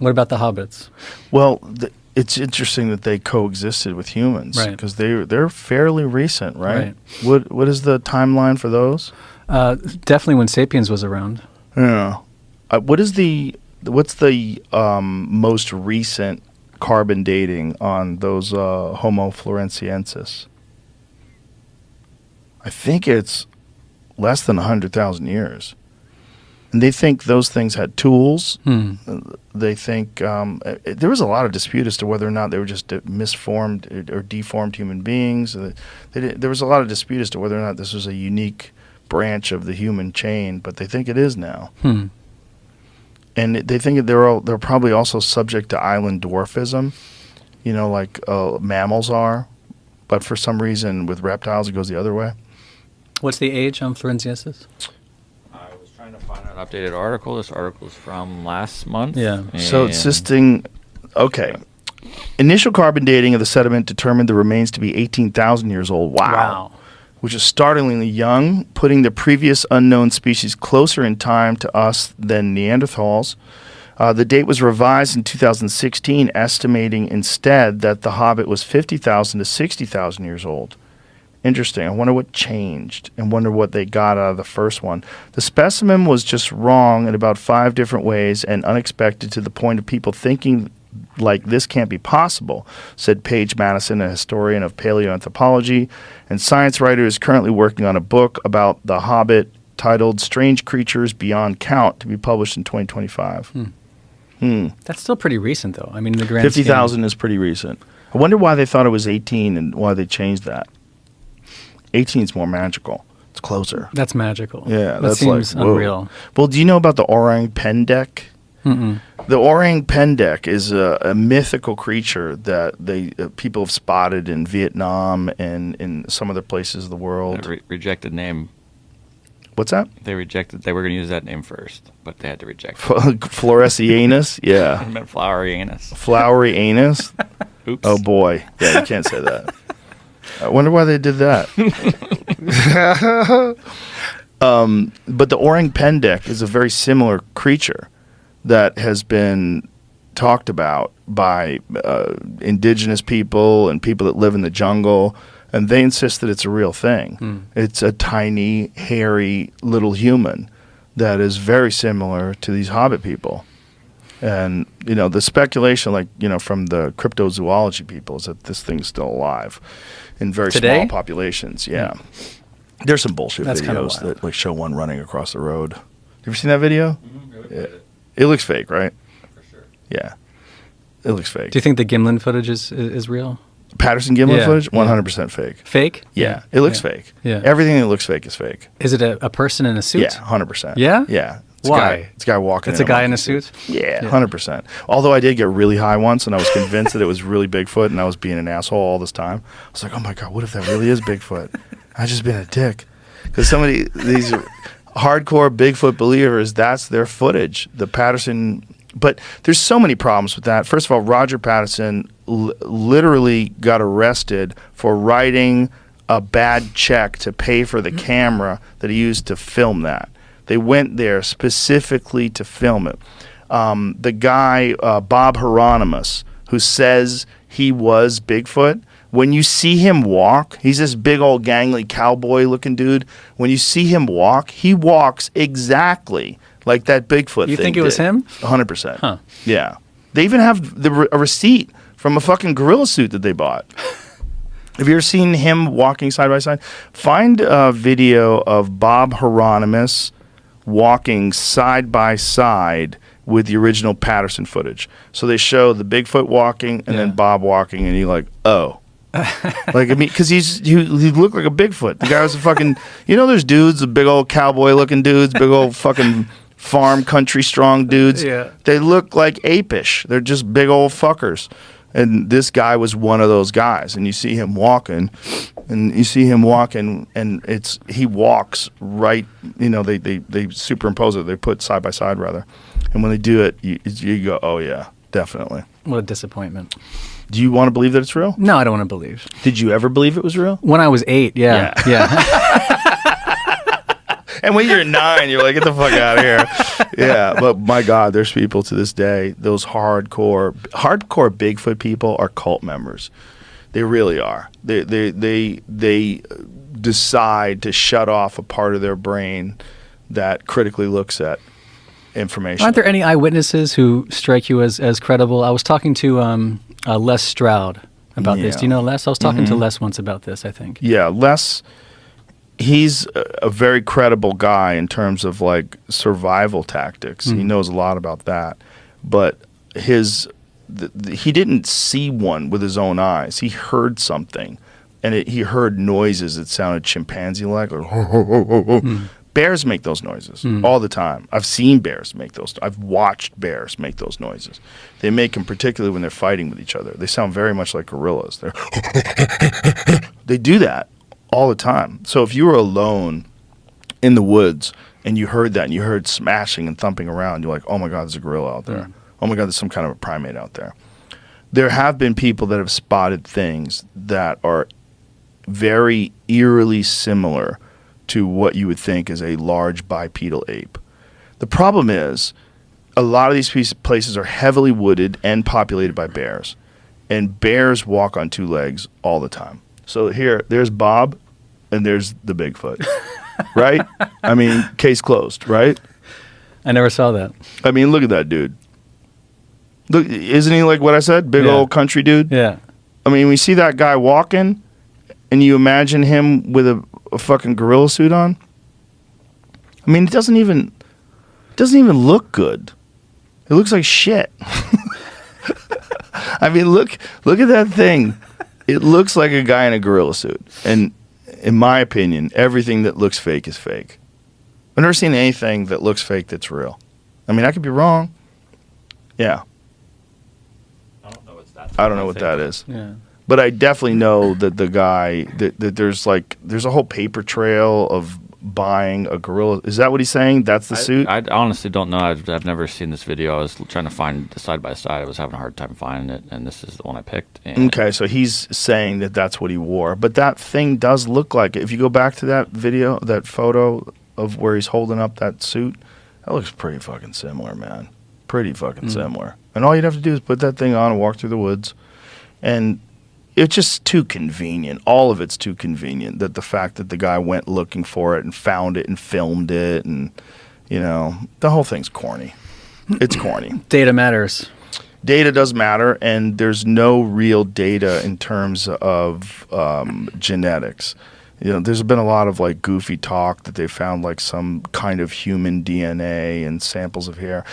What about the Hobbits? Well, it's interesting that they coexisted with humans because they're fairly recent, right? What is the timeline for those? Definitely when Sapiens was around. Yeah. What's the most recent carbon dating on those Homo floresiensis? I think it's less than 100,000 years. And they think those things had tools. They think there was a lot of dispute as to whether or not they were just misformed or deformed human beings. There was a lot of dispute as to whether or not this was a unique branch of the human chain, but they think it is now. And they think they're probably also subject to island dwarfism, like mammals are. But for some reason, with reptiles, it goes the other way. What's the age on floresiensis? Trying to find an updated article. This article is from last month. Yeah. So it's existing. Okay. Initial carbon dating of the sediment determined the remains to be 18,000 years old. Wow. Which is startlingly young, putting the previous unknown species closer in time to us than Neanderthals. The date was revised in 2016, estimating instead that the Hobbit was 50,000 to 60,000 years old. Interesting. I wonder what changed and wonder what they got out of the first one. The specimen was just wrong in about 5 different ways and unexpected to the point of people thinking like this can't be possible, said Paige Madison, a historian of paleoanthropology and science writer, is currently working on a book about the Hobbit titled Strange Creatures Beyond Count to be published in 2025. That's still pretty recent, though. I mean, the grand 50,000 is pretty recent. I wonder why they thought it was 18 and why they changed that. 18 is more magical. It's closer. That's magical. Yeah, that seems unreal. Well, do you know about the orang pendek? The orang pendek is a mythical creature that people have spotted in Vietnam and in some other places of the world. Rejected name. What's that? They rejected. They were going to use that name first, but they had to reject it. Floresianus? Yeah. I meant flowery anus. Flowery anus? Oops. Oh, boy. Yeah, you can't say that. I wonder why they did that. But the orang pendek is a very similar creature that has been talked about by indigenous people and people that live in the jungle, and they insist that it's a real thing. It's a tiny, hairy little human that is very similar to these Hobbit people. And, the speculation, from the cryptozoology people is that this thing's still alive in very small populations. Yeah. There's some bullshit videos that show one running across the road. Have you seen that video? Yeah. It looks fake, right? For sure. Yeah. It looks fake. Do you think the Gimlin footage is real? Patterson Gimlin footage? 100% fake. Fake? Yeah. It looks fake. Yeah. Everything that looks fake is fake. Is it a person in a suit? Yeah, 100%. Yeah? Yeah. Why? It's a guy walking. It's a guy in a suit? Yeah, 100%. Although I did get really high once, and I was convinced that it was really Bigfoot, and I was being an asshole all this time. I was like, oh my God, what if that really is Bigfoot? I just been a dick. Because these hardcore Bigfoot believers, that's their footage. The Patterson, but there's so many problems with that. First of all, Roger Patterson literally got arrested for writing a bad check to pay for the camera that he used to film that. They went there specifically to film it. The guy, Bob Hieronymus, who says he was Bigfoot, when you see him walk, he's this big old gangly cowboy-looking dude. When you see him walk, he walks exactly like that Bigfoot thing. You think it was him? 100%. Huh. Yeah. They even have a receipt from a fucking gorilla suit that they bought. Have you ever seen him walking side by side? Find a video of Bob Hieronymus walking side by side with the original Patterson footage. So they show the Bigfoot walking and then Bob walking, and you're like, oh. Because he looked like a Bigfoot. The guy was a fucking, there's dudes, the big old cowboy looking dudes, big old fucking farm country strong dudes. Yeah. They look like apish. They're just big old fuckers. And this guy was one of those guys. And you see him walking, and he walks right, they superimpose it. They put side by side, rather. And when they do it, you go, oh, yeah, definitely. What a disappointment. Do you want to believe that it's real? No, I don't want to believe. Did you ever believe it was real? When I was 8, yeah. And when you're 9, you're like, get the fuck out of here. Yeah, but my God, there's people to this day, those hardcore Bigfoot people are cult members. They really are. They decide to shut off a part of their brain that critically looks at information. Aren't there any eyewitnesses who strike you as credible? I was talking to Les Stroud about this. Do you know Les? I was talking to Les once about this, I think. Yeah, Les, he's a very credible guy in terms of like survival tactics. He knows a lot about that. But he didn't see one with his own eyes. He heard something, and he heard noises that sounded chimpanzee-like. Bears make those noises all the time. I've seen bears make those. I've watched bears make those noises. They make them particularly when they're fighting with each other. They sound very much like gorillas. They do that all the time. So if you were alone in the woods and you heard that and you heard smashing and thumping around, you're like, oh my God, there's a gorilla out there. Oh my God, there's some kind of a primate out there. There have been people that have spotted things that are very eerily similar to what you would think is a large bipedal ape. The problem is a lot of these places are heavily wooded and populated by bears, and bears walk on 2 legs all the time. So there's Bob, and there's the Bigfoot, right? I mean, case closed, right? I never saw that. I mean, look at that dude. Look, isn't he like what I said? Big old country dude? Yeah. I mean, we see that guy walking, and you imagine him with a fucking gorilla suit on. I mean, it doesn't even look good. It looks like shit. I mean, look at that thing. It looks like a guy in a gorilla suit. And in my opinion, everything that looks fake is fake. I've never seen anything that looks fake that's real. I mean, I could be wrong. Yeah. I don't know what that is. Yeah. But I definitely know that the guy that there's a whole paper trail of buying a gorilla. Is that what he's saying? That's the suit? I honestly don't know. I've never seen this video. I was trying to find the side by side. I was having a hard time finding it, and this is the one I picked. Okay, so he's saying that that's what he wore. But that thing does look like it. If you go back to that video, that photo of where he's holding up that suit, that looks pretty fucking similar, man. Pretty fucking similar. And all you'd have to do is put that thing on and walk through the woods. And it's just too convenient. All of it's too convenient. That the fact that the guy went looking for it and found it and filmed it, and the whole thing's corny. It's corny. Data matters. Data does matter, and there's no real data in terms of genetics. There's been a lot of like goofy talk that they found like some kind of human DNA and samples of hair.